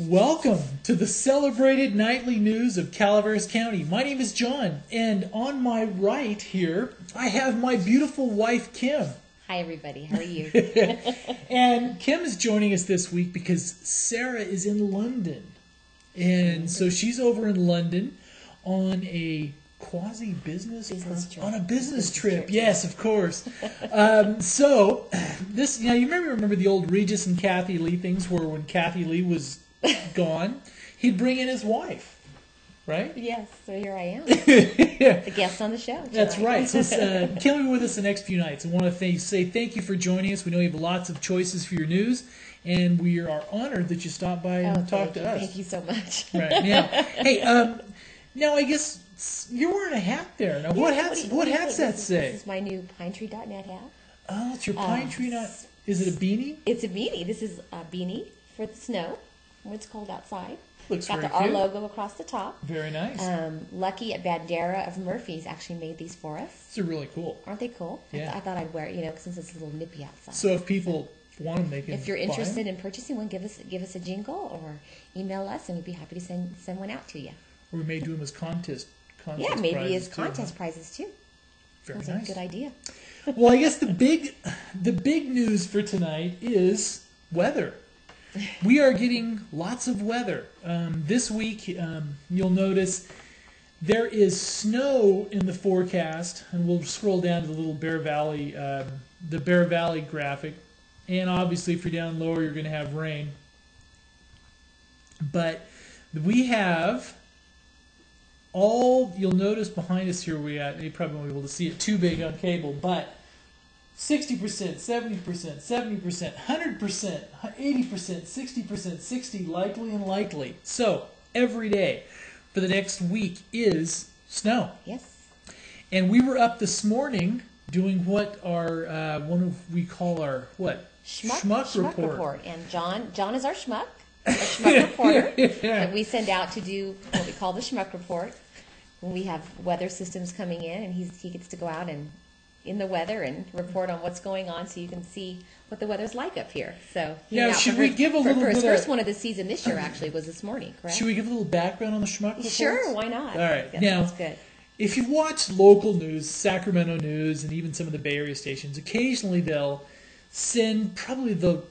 Welcome to the celebrated nightly news of Calaveras County. My name is John, and on my right here, I have my beautiful wife, Kim. Hi, everybody. How are you? And Kim is joining us this week because Sarah is in London. And so she's over in London on a quasi-business trip. On a business trip. Yes, of course. So this, you remember the old Regis and Kathy Lee things, where when Kathy Lee was gone, he'd bring in his wife, right? Yes. So here I am, the guest on the show tonight. That's right. So Kim will be with us the next few nights. I want to say thank you for joining us. We know you have lots of choices for your news, and we are honored that you stopped by and talked to us. Thank you so much. Right. Now, hey, now I guess you're wearing a hat there. Now, what hat's that say? This is my new PineTree.net hat. Oh, it's your Pine Tree Nut. Is it a beanie? It's a beanie. This is a beanie for the snow when it's cold outside. Looks Got very our cute. logo across the top. Very nice. Lucky at Bandera of Murphy's actually made these for us. These are really cool. Aren't they cool? Yeah. I thought I'd wear it, since it's a little nippy outside. So if people want to make it, if you're interested in purchasing one, give us a jingle or email us, and we'd be happy to send one out to you. Or we may do them as contest Yeah, maybe prizes as too, contest prizes too. Very Sounds nice. like a good idea. Well, I guess the big news for tonight is weather. We are getting lots of weather. This week, you'll notice there is snow in the forecast, and we'll scroll down to the little Bear Valley, graphic. And obviously, if you're down lower, you're going to have rain. But we have you'll notice behind us here, you probably won't be able to see it too big on cable, but 60%, 70%, 70%, 100%, 80%, 60%, 60, likely. So every day for the next week is snow. Yes. And we were up this morning doing what we call our schmuck report. And John is our schmuck reporter Yeah. that we send out to do what we call the schmuck report when we have weather systems coming in, and he gets to go out and in the weather and report on what's going on, so you can see what the weather's like up here. So should we give a little bit his first of, one of the season this year actually was this morning, correct? Should we give a little background on the schmuck report? Sure, why not? All right. Now, that's good. If you've watched local news, Sacramento news, and even some of the Bay Area stations, occasionally they'll send probably the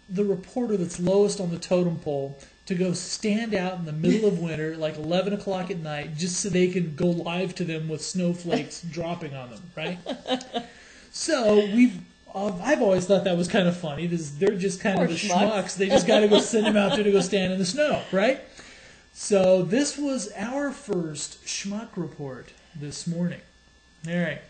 reporter that's lowest on the totem pole to go stand out in the middle of winter, like 11 o'clock at night, just so they can go live to them with snowflakes dropping on them, right? So I've always thought that was kind of funny. They're just kind of the schmucks. They just got to go send them out there to go stand in the snow, right? So this was our first schmuck report this morning. All right.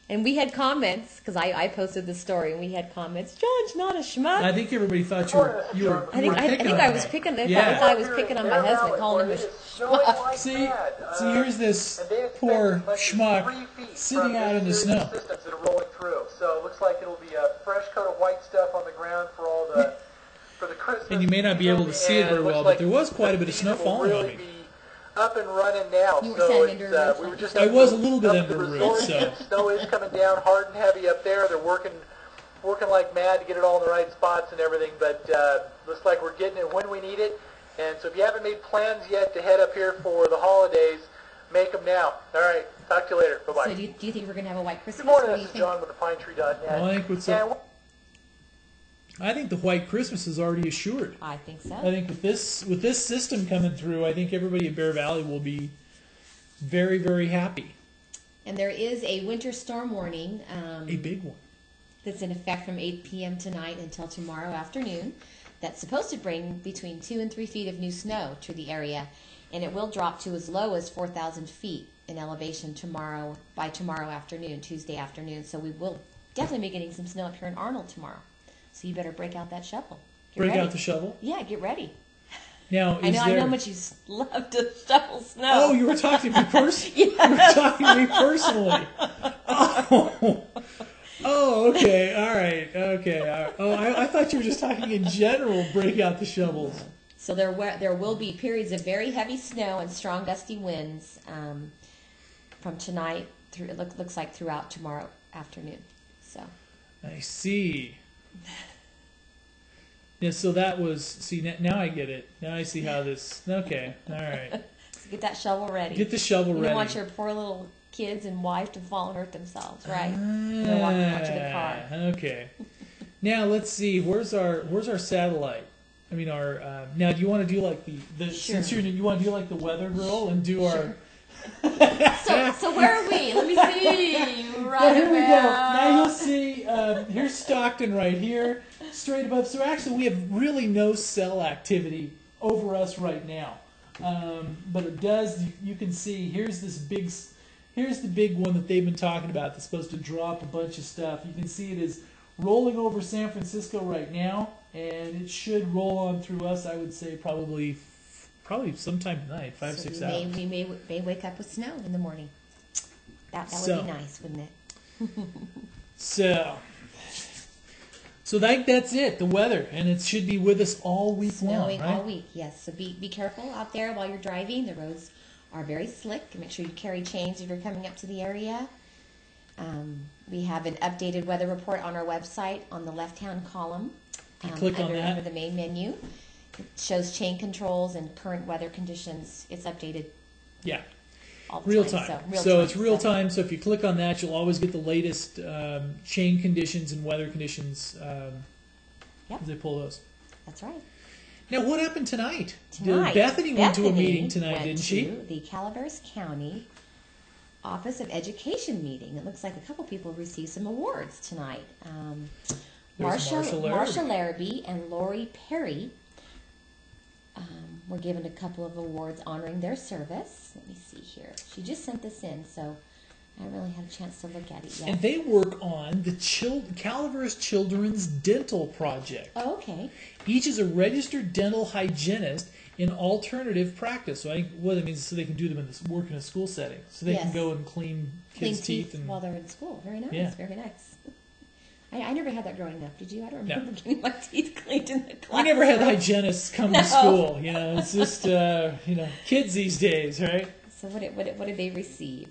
And we had comments, because I posted the story, and we had comments. John's not a schmuck. I think everybody thought you were I think I was picking. They thought I was picking on my husband, calling him a schmuck. See, here's this poor schmuck sitting out in the snow. Systems that are rolling through. So it looks like it'll be a fresh coat of white stuff on the ground for the Christmas. And you may not be able to see it very well, but there was quite a bit of snow falling on me. Up and running now. You were so saying under we were just I was a little bit up under the roof, resort. so. Snow is coming down hard and heavy up there. They're working like mad to get it all in the right spots and everything, but looks like we're getting it when we need it. And so if you haven't made plans yet to head up here for the holidays, make them now. All right, talk to you later. Bye-bye. So do you think we're going to have a white Christmas? Good morning, What do this you is think? John with the PineTree.net. Well, I think I think the white Christmas is already assured. I think so. I think with this system coming through, I think everybody at Bear Valley will be very, very happy. And there is a winter storm warning. A big one. That's in effect from 8 p.m. tonight until tomorrow afternoon. That's supposed to bring between 2 and 3 feet of new snow to the area, and it will drop to as low as 4,000 feet in elevation by tomorrow afternoon, Tuesday afternoon. So we will definitely be getting some snow up here in Arnold tomorrow. So you better break out that shovel. Break out the shovel? Yeah, get ready. Now, I know how much you love to shovel snow. Oh, you were talking to me personally? Yes. You were talking to me personally. Oh, okay, all right, okay. Oh, I thought you were just talking in general, break out the shovels. So there will be periods of very heavy snow and strong gusty winds from tonight through. It looks like throughout tomorrow afternoon. So I see. Yeah, so that was, see, now I get it. Now I see how this, okay, all right. So get that shovel ready. Get the shovel You ready. don't want your poor little kids and wife to fall and hurt themselves, right? They're walking out to the car. Okay. Now let's see. Where's our satellite? I mean, our now. Do you want to do like the Sure. since you want to do like the weather girl and do our? So where are we? Let me see. Right Now, here we go. about- Now you'll see. Here's Stockton right here, straight above. So actually, we have really no cell activity over us right now. But it does. You can see. Here's this big. Here's the big one that they've been talking about. That's supposed to drop a bunch of stuff. You can see it is rolling over San Francisco right now, and it should roll on through us. I would say probably sometime tonight, 5-6 hours. We may wake up with snow in the morning. That would So- be nice, wouldn't it? So that's it. The weather, and it should be with us all week Snowing long, right? all week, yes. So be careful out there while you're driving. The roads are very slick. Make sure you carry chains if you're coming up to the area. We have an updated weather report on our website on the left-hand column. You click on that. Under the main menu. It shows chain controls and current weather conditions. It's updated Yeah. all the Real time. time. real So time. it's real time. So if you click on that, you'll always get the latest chain conditions and weather conditions Yep. as they pull those. That's right. Now, what happened tonight? Tonight, Bethany went to a Bethany meeting tonight, went didn't she? to the Calaveras County Office of Education meeting. It looks like a couple people received some awards tonight. There's Marsha Larrabee. Marsha Larrabee and Lori Perry were given a couple of awards honoring their service. Let me see here. She just sent this in, so I haven't really had a chance to look at it yet. And they work on the Calaveras Children's Dental Project. Oh, okay. Each is a registered dental hygienist in alternative practice. So what that means is so they can do them work in a school setting. So they can Yes. go and clean kids' teeth and while they're in school. Very nice. Yeah. Very nice. I never had that growing up. Did you? I don't No. remember getting my teeth cleaned in the we classroom. never had hygienists come No. to school. It's just kids these days, right? So what did they receive?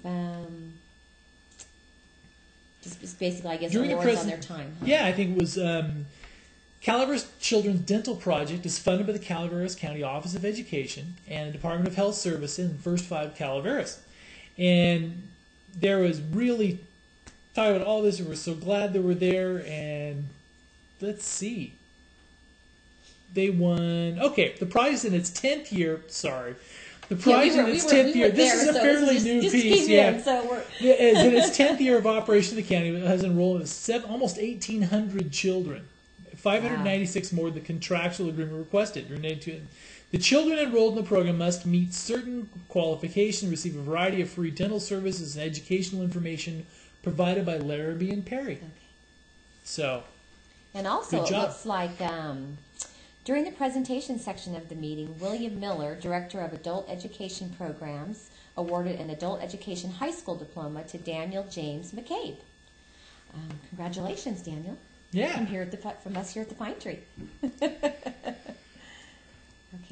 Just basically, I guess, During the awards on present- their time. Huh? Yeah, I think it was Calaveras Children's Dental Project is funded by the Calaveras County Office of Education and the Department of Health Service in the First Five Calaveras. And there was really talking about all this. We were so glad they were there. And let's see. They won. Okay, the prize in its 10th year. Sorry. The prize in its 10th year. This is a fairly new piece. Yeah. It is in its 10th year of operation, the county has enrolled almost 1,800 children. 596 more than the contractual agreement requested. The children enrolled in the program must meet certain qualifications, receive a variety of free dental services and educational information provided by Larrabee and Perry. Okay. So, And also, Good it job. looks like during the presentation section of the meeting, William Miller, Director of Adult Education Programs, awarded an Adult Education High School diploma to Daniel James McCabe. Congratulations, Daniel. yeah. From us here at the Pine Tree. Okay.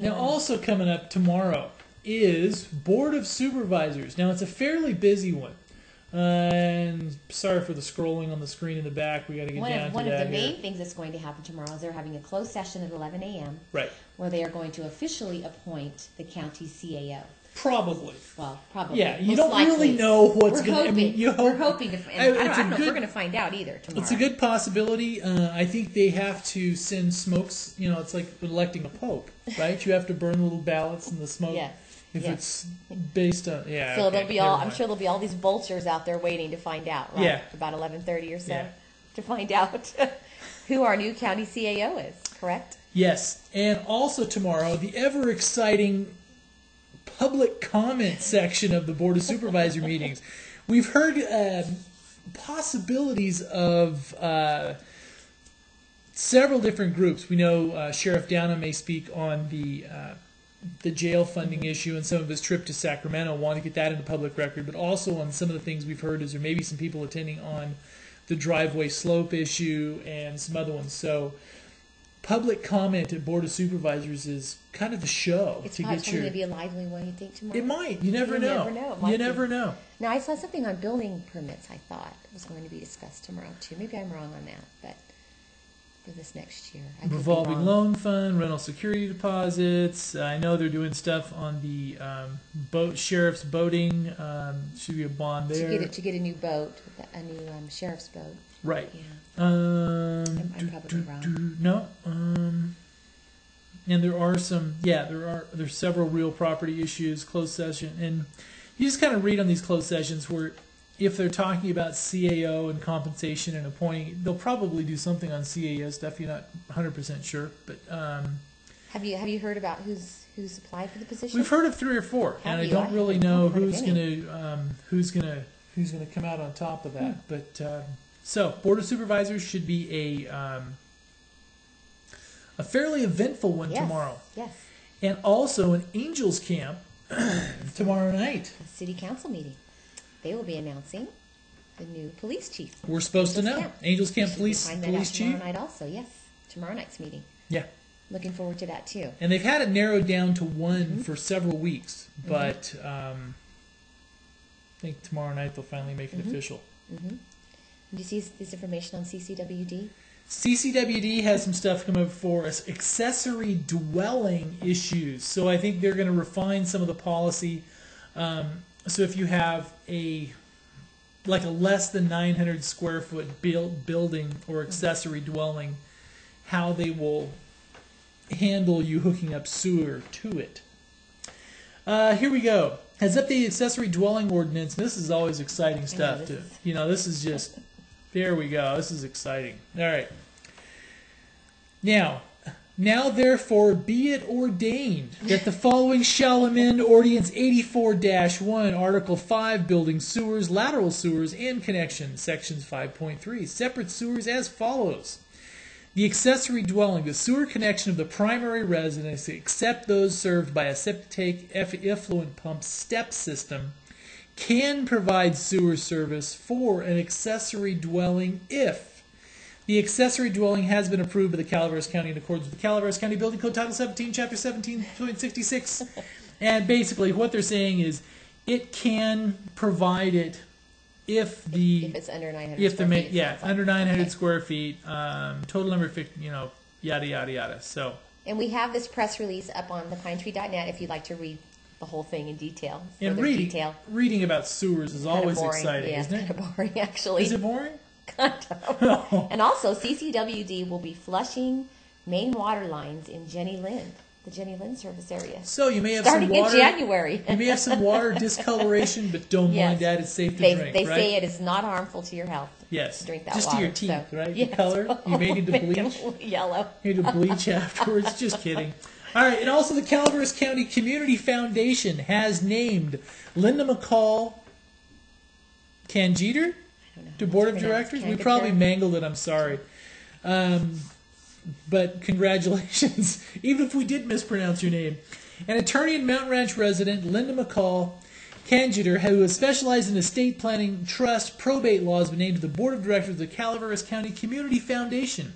Now, also coming up tomorrow is Board of Supervisors. Now, it's a fairly busy one. And sorry for the scrolling on the screen in the back. We got to get down to One of that the here. main things that's going to happen tomorrow is they're having a closed session at 11 a.m. Right. where they are going to officially appoint the county CAO. Probably. Well, probably. Yeah, you most don't likely. really know what's We're going to. I mean, hoping- you hope. We're hoping to. And I It's don't a know if good- we're going to find out either tomorrow. It's a good possibility. I think they have to send smokes. It's like electing a pope, right? You have to burn little ballots in the smoke. Yes. If yes. it's based on, yeah. So okay, there'll be all. never I'm mind. sure there'll be all these vultures out there waiting to find out. Right? Yeah. About 11:30 or so Yeah. to find out who our new county CAO is. Correct. Yes, and also tomorrow, the ever exciting public comment section of the Board of Supervisor meetings. We've heard possibilities of several different groups. We know Sheriff Downham may speak on the jail funding issue and some of his trip to Sacramento. Want to get that into public record, but also on some of the things we've heard is there may be some people attending on the driveway slope issue and some other ones. So public comment at Board of Supervisors is kind of the show It's to probably get going your. to be a lively one. You think tomorrow? It might. You never You know. never know. It might You be. never know. Now I saw something on building permits. I thought was going to be discussed tomorrow too. Maybe I'm wrong on that, but for this next year? I could be Revolving wrong. loan fund, rental security deposits. I know they're doing stuff on the sheriff's boating. Should be a bond there. To get a new boat, a new sheriff's boat. Right. Yeah. I'm probably wrong. No. And there are some. Yeah, there's several real property issues. Closed session, and you just kind of read on these closed sessions where, if they're talking about CAO and compensation and appointing, they'll probably do something on CAO stuff. You're not 100% sure, but Have you heard about who's applied for the position? we've heard of 3 or 4, and I don't really know who's gonna come out on top of that. But so Board of Supervisors should be a fairly eventful one tomorrow, Yes. and also an Angels Camp tomorrow night. A city council meeting. They will be announcing the new police chief. We're supposed to know. Angels Camp Find that out police chief. tomorrow night also. Yes, tomorrow night's meeting. Yeah. Looking forward to that too. And they've had it narrowed down to 1 for several weeks, but I think tomorrow night they'll finally make it official. Did you see this information on CCWD? CCWD has some stuff come up for us, accessory dwelling issues. So I think they're going to refine some of the policy. So if you have a less than 900 square foot building or accessory dwelling, how they will handle you hooking up sewer to it. Here we go. Has updated accessory dwelling ordinance. This is always exciting stuff. This is just, there we go. This is exciting. All right. Now therefore be it ordained that the following shall amend Ordinance 84-1, Article 5, Building Sewers, Lateral Sewers, and Connections, Sections 5.3, Separate Sewers as follows. The accessory dwelling, the sewer connection of the primary residence, except those served by a septic effluent pump step system, can provide sewer service for an accessory dwelling if the accessory dwelling has been approved by the Calaveras County in accordance with the Calaveras County Building Code Title 17, Chapter 17.66. And basically what they're saying is it can provide it if it's under 900 square feet. Yeah, under 900 square feet, total number of, yada, yada, yada. So. And we have this press release up on thepinetree.net if you'd like to read the whole thing in detail. And reading about sewers is always exciting, isn't it? Kind of boring, actually. Is it boring? Kind of. And also, CCWD will be flushing main water lines in the Jenny Lind service area. So you may have starting some water, in January. You may have some water discoloration, but don't mind that. It's safe to drink. They right? say it is not harmful to your health. Yes, to drink that just water. to your teeth, right? Yes. The color. You may need to bleach. Yellow. You need to bleach afterwards. Just kidding. All right, and also the Calaveras County Community Foundation has named Linda McCall Canjeter to Board of Directors. We probably mangled it. I'm sorry. But congratulations, even if we did mispronounce your name. An attorney and Mountain Ranch resident, Linda McCall Canjeter, who has specialized in estate planning, trust, probate laws, been named to the Board of Directors of the Calaveras County Community Foundation.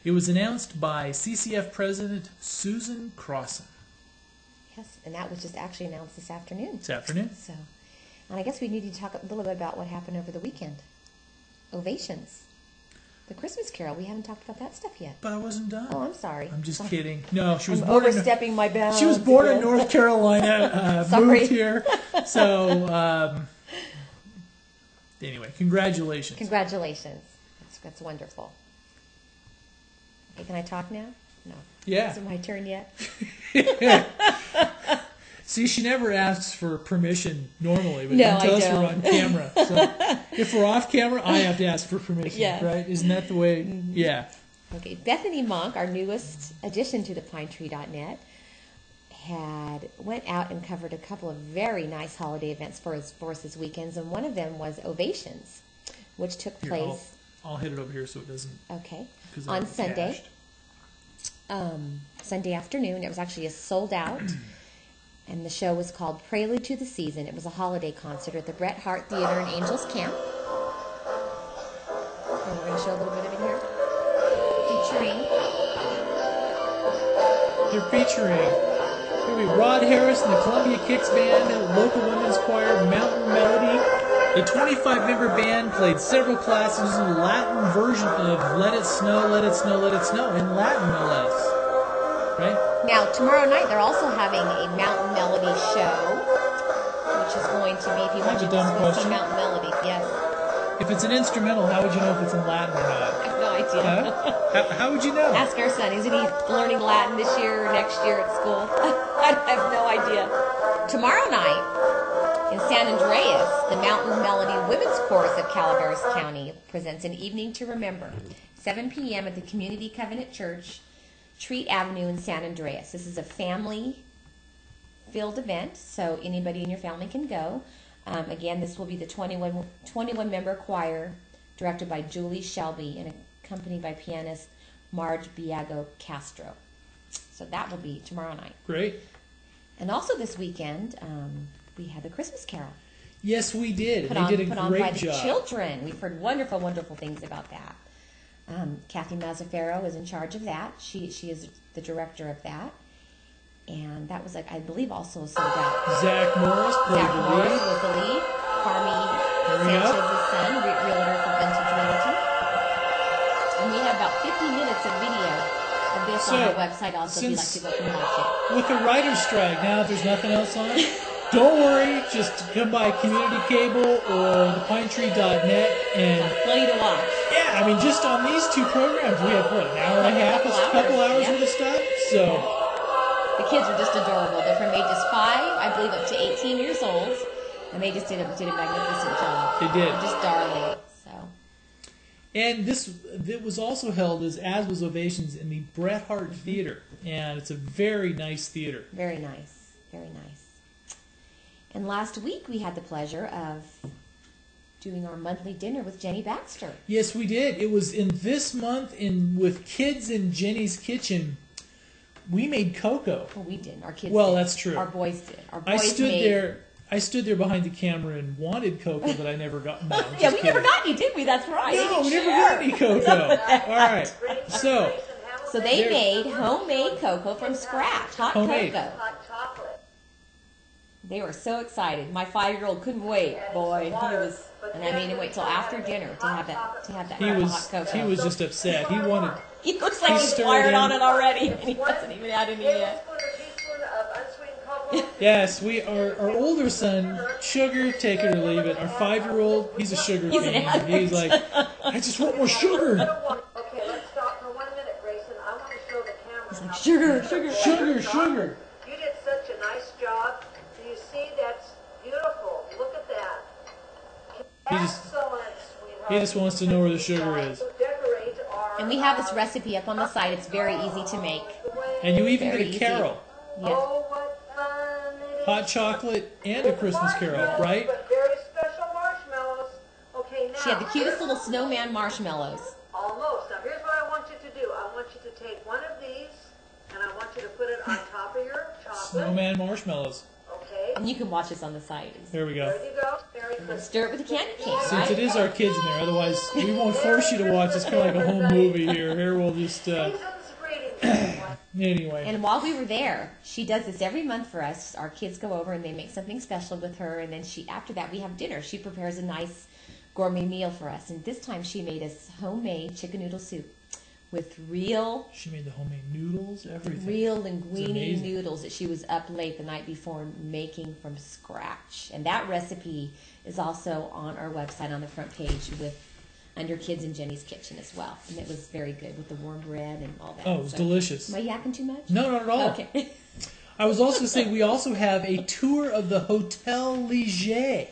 It was announced by CCF President Susan Crossan. Yes, and that was just actually announced this afternoon. This afternoon. So, and I guess we need to talk a little bit about what happened over the weekend. Ovations. The Christmas Carol. We haven't talked about that stuff yet. But I wasn't done. Oh, I'm sorry. I'm just kidding. No, she was I'm born overstepping my bounds. She was born in North Carolina, moved here. So, anyway, congratulations. Congratulations. That's wonderful. Okay, can I talk now? No. Yeah. Is it my turn yet? See, she never asks for permission normally, but no, until I don't. we're on camera. So if we're off camera, I have to ask for permission, right? Isn't that the way? Mm-hmm. Yeah. Okay, Bethany Monk, our newest addition to the pinetree.net, went out and covered a couple of very nice holiday events for us this weekend, and one of them was Ovations, which took place. I'll hit it over here so it doesn't. Okay. On Sunday. Sunday afternoon. It was actually a sold out. And the show was called Prelude to the Season. It was a holiday concert at the Bret Hart Theater in Angels Camp. And we're going to show a little bit of it here. They're featuring Rod Harris and the Columbia Kicks Band, local women's choir, Mountain Melody, A 25-member band played several classes in the Latin version of Let It Snow, Let It Snow, Let It Snow, in Latin, no less. Right? Now, tomorrow night, they're also having a Mountain Melody show, which is going to be, if you want to That's a dumb go see question. Mountain Melody, yes. If it's an instrumental, how would you know if it's in Latin or not? I have no idea. Huh? How would you know? Ask our son, isn't he learning Latin this year or next year at school? I have no idea. Tomorrow night, in San Andreas, the Mountain Melody Women's Chorus of Calaveras County presents an evening to remember, 7 p.m. at the Community Covenant Church, Treat Avenue in San Andreas. This is a family-filled event, so anybody in your family can go. Again, this will be the 21-member choir, directed by Julie Shelby and accompanied by pianist Marge Biago Castro. So that will be tomorrow night. Great. And also this weekend, we had the Christmas Carol. Yes, we did. Put They did a on by great the job. children. We've heard wonderful, wonderful things about that. Kathy Mazzaferro is in charge of that. She is the director of that. And that was, I believe, also sold out. Zach Morris played Zach the Morris lead. was the lead. Carmi There we go. Sanchez's son, realtor for Vintage Realty. And we have about 50 minutes of video of this on our website also if you'd like to go and watch it. With the writer's strike, now if there's nothing else on, don't worry. Just come by Community Cable or thepinetree.net and Plenty to watch. yeah, I mean, just on these two programs, we have what, an hour and a half, a couple hours yeah. worth of stuff. So The kids are just adorable. They're from ages 5, I believe, up to 18 years old. And they just did a magnificent job. They did. They're just darling. So and it was also held as was Ovations in the Bret Hart Theater, and it's a very nice theater. very nice. Very nice. And last week we had the pleasure of doing our monthly dinner with Jenny Baxter. Yes, we did. It was in this month with Kids in Jenny's Kitchen. We made cocoa. Well, we didn't. Our kids Well, did. that's true. Our boys did. Our boys I stood made... there behind the camera and wanted cocoa, but I never got. No, I'm Yeah, just we never kidding. got any, did we? That's right. No, we never Sure. got any cocoa. All right, so So they There- made homemade cocoa from scratch. Hot Homemade. cocoa. Hot chocolate. They were so excited. My 5-year-old couldn't wait. Boy, he was, and I made him wait till after dinner to have that he hot was cocoa. just upset. He wanted. He looks like he he's stirred wired in. on it already, and he hasn't even had any yet. Tablespoon or teaspoon of unsweetened cocoa. Yes, our older son, sugar, take it or leave it. Our 5-year-old, he's a sugar He's an fiend. He's like, I just want more sugar. Okay, let's stop for 1 minute, Grayson. I want to show the camera. He's like, how- sugar. Sugar. You did such a nice job. Do you see? That's beautiful. Look at that. He just- Excellent, sweetheart. He just wants to know where the sugar is. Decorate our, And we have this recipe up on the site. It's very easy to make. And you even Very did a easy. carol. Yes. Oh, what fun it is. Hot chocolate and a Christmas carol, right? But very special marshmallows. Okay, now. She had the cutest little snowman marshmallows. Almost. Now here's what I want you to do. I want you to take one of these and I want you to put it on top of your chocolate. Snowman marshmallows. Okay. And you can watch this on the site. There we go. There you go. Very good. Stir it with a candy cane, Since right? it is our kids in there, otherwise we won't force you to watch. It's kind of like a home movie here. Here we'll just Season's greetings. anyway. And while we were there, she does this every month for us. Our kids go over and they make something special with her, and then after that we have dinner. She prepares a nice gourmet meal for us, and this time she made us homemade chicken noodle soup with real She made the homemade noodles, everything. linguine amazing. noodles that she was up late the night before making from scratch. And that recipe is also on our website on the front page under Kids in Jenny's Kitchen as well. And it was very good with the warm bread and all that. Oh, it was delicious. Am I yakking too much? No, not at all. Okay. I was also saying we also have a tour of the Hotel Ligier,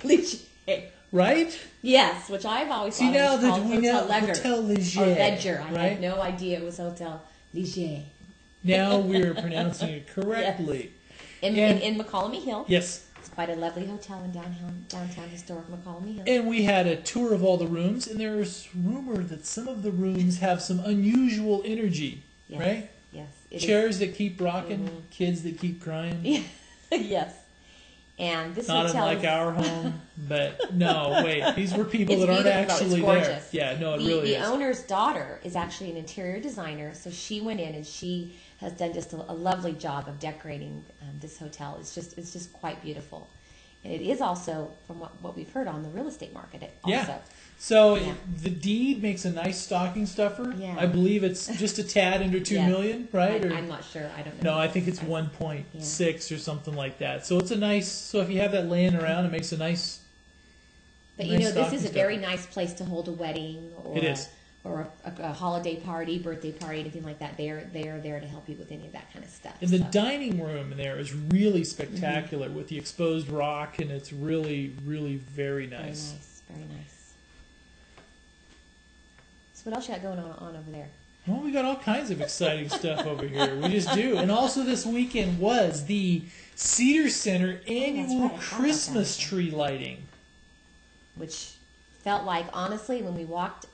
right? Yes, which I've always See thought now it was that called we know Hotel Leger. Hotel Ligier, Or Ledger. I right? had no idea it was Hotel Ligier. Now we're pronouncing it correctly. In McCallamy Hill. Yes. It's quite a lovely hotel in downtown historic McCallamy Hill. And we had a tour of all the rooms, and there's rumor that some of the rooms have some unusual energy, Yes. right? Yes. it is. Chairs that keep rocking, kids that keep crying. Yeah. Yes. And this Not hotel unlike is, our home, but no, wait. These were people It's that aren't beautiful, though. It's actually there. gorgeous. Yeah, no, it the, really the is. owner's daughter is actually an interior designer, so she went in and she has done just a lovely job of decorating this hotel. It's just quite beautiful. And it is also, from what we've heard, on the real estate market. Yeah. So Yeah. the deed makes a nice stocking stuffer. Yeah. I believe it's just a tad under 2 Yes. million, right? I'm not sure. I don't know. No, I think it's 1.6 or something like that. So it's a nice. So if you have that laying around, it makes a nice. But nice this stocking is a stuffer. very nice place to hold a wedding or It is. or a holiday party, birthday party, anything like that. They are there to help you with any of that kind of stuff. And the so. dining room in there is really spectacular with the exposed rock, and it's really, really very nice. Very nice, very nice. So what else you got going on over there? Well, we got all kinds of exciting stuff over here. We just do. And also this weekend was the Cedar Center annual right. I forgot about Christmas that. tree lighting. Which felt like, honestly, when we walked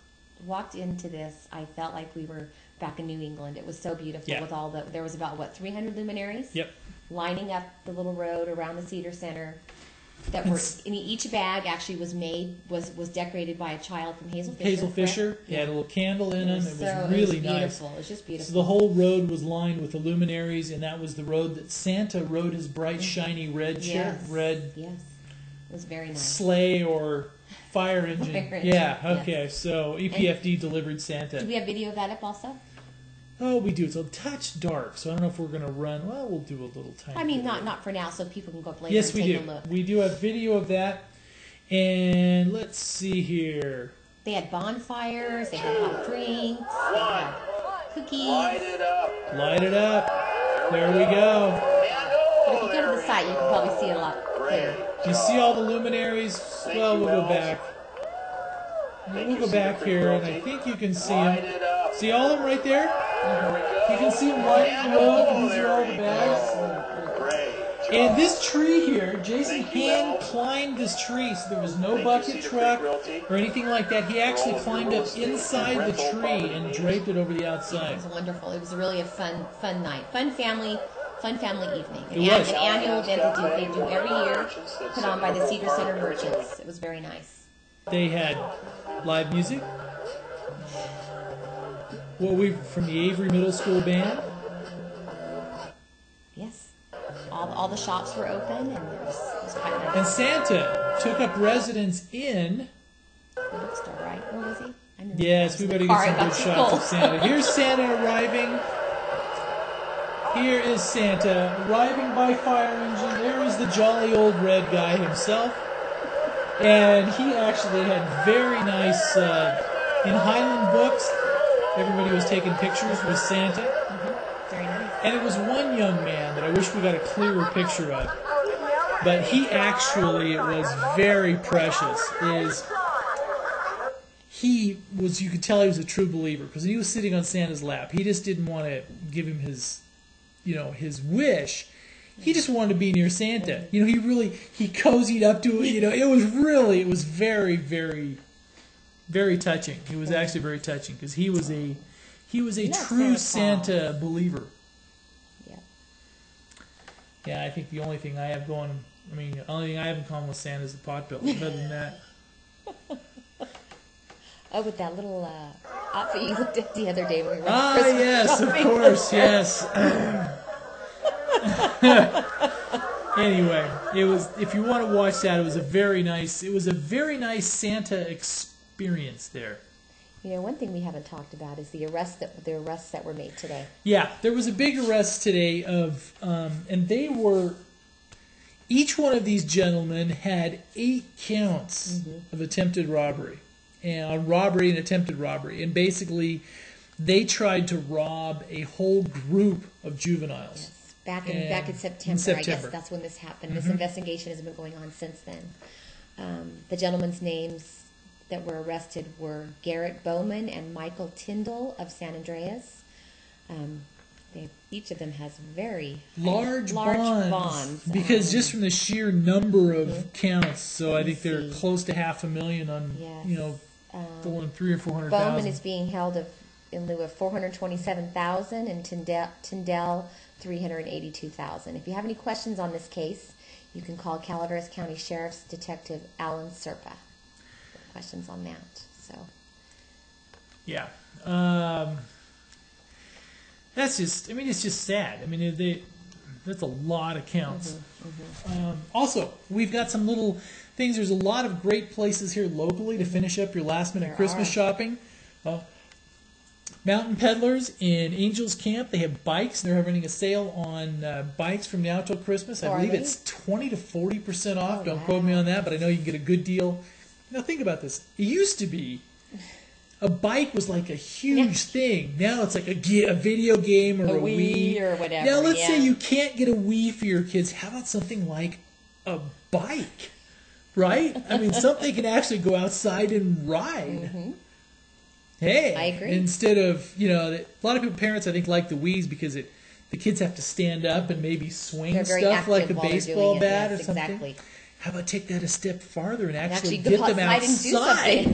into this, I felt like we were back in New England. It was so beautiful Yeah. with all there was about 300 luminaries Yep. lining up the little road around the Cedar Center. That were each bag actually was decorated by a child from Hazel Fisher. Hazel correct? Fisher. He had a little candle in them. It was so- really it was nice. beautiful. It was just beautiful. So the whole road was lined with the luminaries, and that was the road that Santa rode his bright, shiny red red Yes, it was very nice. sleigh or fire engine. Fire engine, Yeah. yes. Okay. So EPFD delivered Santa. Do we have video of that up also? Oh, we do. It's a touch dark, so I don't know if we're going to run. Well, we'll do a little tiny. I mean, video. not for now, so people can go up later Yes, and we take do. a look. We do have video of that. And let's see here. They had bonfires, they had hot drinks, they had cookies. Light it up. Light it up. There we go. But if you go to the site, you can probably see it a lot clearer. Do you see all the luminaries? Well, we'll go back. We'll go back here, and I think you can see Light them. it up. See all of them right there? There we go. You can see them lighting the road, and these are all the bags. Great. And this tree here, Jason hand climbed this tree, so there was no bucket truck or anything like that. He actually climbed up inside the tree and draped it over the It outside. was wonderful. It was really a fun night, fun family evening. It was. An annual event they do every year, put on by the Cedar Center merchants. It was very nice. They had live music. From the Avery Middle School band. Yes, all the shops were open, and it was quite nice. And Santa took up residence in. The bookstore, right? Where was he? I remember Yes, he we was in better the get car. some I good got shots of so Santa. Here's Santa arriving. Here is Santa arriving by fire engine. There is the jolly old red guy himself. And he actually had very nice, in Highland Books, everybody was taking pictures with Santa. Very nice. And it was one young man that I wish we got a clearer picture of. But he actually, it was very precious, you could tell he was a true believer, because he was sitting on Santa's lap. He just didn't want to give him his wish. He just wanted to be near Santa. He cozied up to it. It was very, very, very touching. It was actually very touching, because he was a true Santa believer. Yeah. Yeah, I think the only thing I have going, the only thing I have in common with Santa is the potbelly. Other than that, Oh, with that little outfit you looked at the other day when we were yes, of shopping. course, yes. Anyway, it was. If you want to watch that, it was a very nice Santa experience there. One thing we haven't talked about is the arrests that were made today. Yeah, there was a big arrest today and they were. Each one of these gentlemen had 8 counts of attempted robbery, and robbery and attempted robbery, and basically, they tried to rob a whole group of juveniles. Yes. Back in September, I guess that's when this happened. This investigation has been going on since then. The gentlemen's names that were arrested were Garrett Bowman and Michael Tyndall of San Andreas. Each of them has very large bonds, because just from the sheer number of counts, so I think they're close to $500,000 on going 300,000 or 400,000. Bowman is being held in lieu of $427,000 and Tyndall $382,000. If you have any questions on this case, you can call Calaveras County Sheriff's Detective Alan Serpa. Questions on that. So. Yeah. That's just. It's just sad. That's a lot of counts. Also, we've got some little things. There's a lot of great places here locally to finish up your last minute Christmas shopping. Mountain Peddlers in Angels Camp, they have bikes. They're running a sale on bikes from now till Christmas. I believe it's 20 to 40% off. Don't quote me on that, but I know you can get a good deal. Now think about this. It used to be a bike was like a huge thing. Now it's like a video game or a Wii or whatever. Now let's say you can't get a Wii for your kids. How about something like a bike, right? I mean, something they can actually go outside and ride. Hey, I agree. Instead of, a lot of people, parents, I think, like the Wiis because the kids have to stand up and maybe swing stuff like a baseball bat or something. Exactly. How about take that a step farther and actually get them outside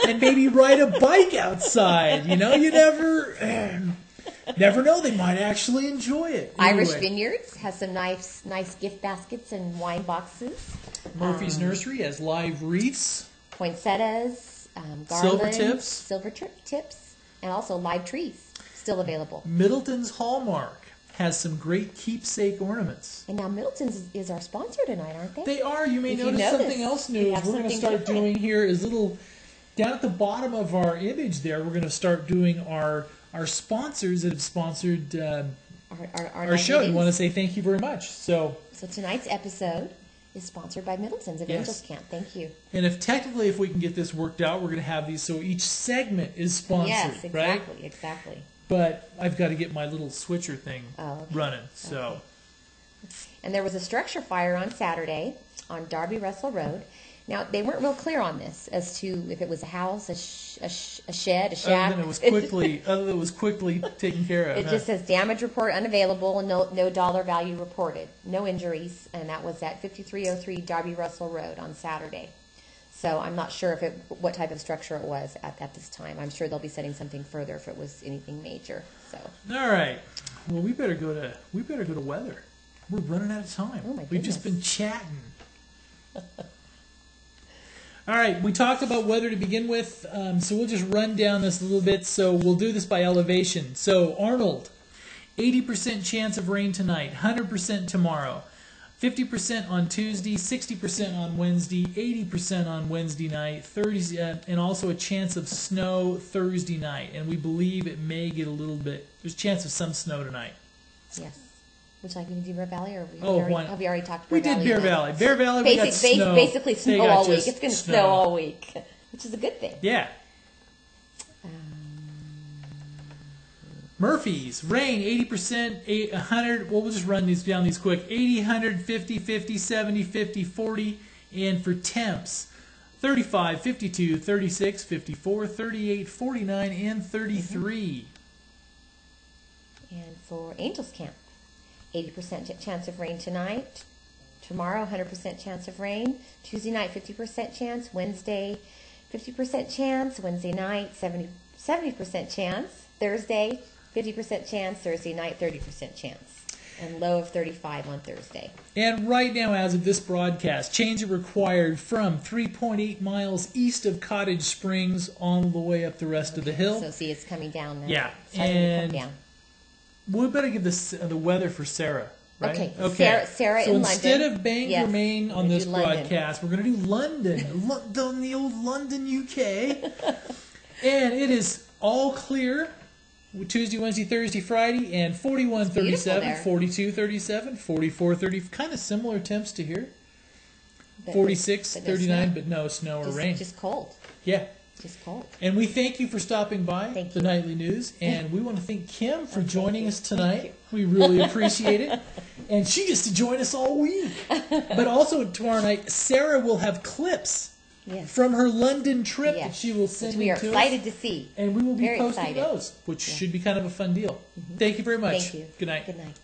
and maybe ride a bike outside? You never know. They might actually enjoy it. Anyway. Irish Vineyards has some nice gift baskets and wine boxes. Murphy's Nursery has live wreaths. Poinsettias. Garlands, silver tips, and also live trees still available. Middleton's Hallmark has some great keepsake ornaments. And now Middleton's is our sponsor tonight, aren't they? They are. You may notice something else new. We're going to start doing here is little down at the bottom of our image there. We're going to start doing our sponsors that have sponsored our show. You want to say thank you very much. So tonight's episode is sponsored by Middleton's of Angels Camp. Thank you. And if we can get this worked out, we're going to have these so each segment is sponsored, yes, exactly, right? Exactly. But I've got to get my little switcher thing running. So. And there was a structure fire on Saturday on Darby Russell Road. Now, they weren't real clear on this as to if it was a house, a shed, a shack. Other than it was quickly taken care of. It just says damage report unavailable and no dollar value reported. No injuries, and that was at 5303 Darby Russell Road on Saturday. So I'm not sure what type of structure it was at this time. I'm sure they'll be setting something further if it was anything major. So. All right. Well, we better go to weather. We're running out of time. Oh my goodness. We've just been chatting. All right, we talked about weather to begin with, so we'll just run down this a little bit. So we'll do this by elevation. So Arnold, 80% chance of rain tonight, 100% tomorrow, 50% on Tuesday, 60% on Wednesday, 80% on Wednesday night, and also a chance of snow Thursday night. And we believe it may get a little bit. There's a chance of some snow tonight. Yes. Would you like me to do Bear Valley, or have we already talked Bear Valley? We did Bear Valley. Night? Bear Valley, we got snow. Basically snow all week. It's going to snow all week, which is a good thing. Yeah. Murphy's, rain, 80%, 100. Well, we'll just run these down these quick. 80, 100, 50, 50, 70, 50, 40. And for temps, 35, 52, 36, 54, 38, 49, and 33. And for Angels Camp, 80% chance of rain tonight. Tomorrow, 100% chance of rain. Tuesday night, 50% chance. Wednesday, 50% chance. Wednesday night, 70% chance. Thursday, 50% chance. Thursday night, 30% chance. And low of 35 on Thursday. And right now, as of this broadcast, change are required from 3.8 miles east of Cottage Springs all the way up the rest of the hill. So see, it's coming down now. Yeah. It's starting to come down. We better give the weather for Sarah, right? Okay. Sarah in London. So instead of Bangor, Maine on this broadcast, we're going to do London, the old London, UK. And it is all clear Tuesday, Wednesday, Thursday, Friday, and 41-37, 42-37, 44-30, kind of similar temps to here. 46-39, but no snow or rain. Just cold. Yeah. Just cold. And we thank you for stopping by the Nightly News. And we want to thank Kim for joining us tonight. We really appreciate it. And she gets to join us all week. But also tomorrow night, Sarah will have clips from her London trip that she will send to us. We are excited to see. And we will be posting those, which should be kind of a fun deal. Thank you very much. Thank you. Good night. Good night.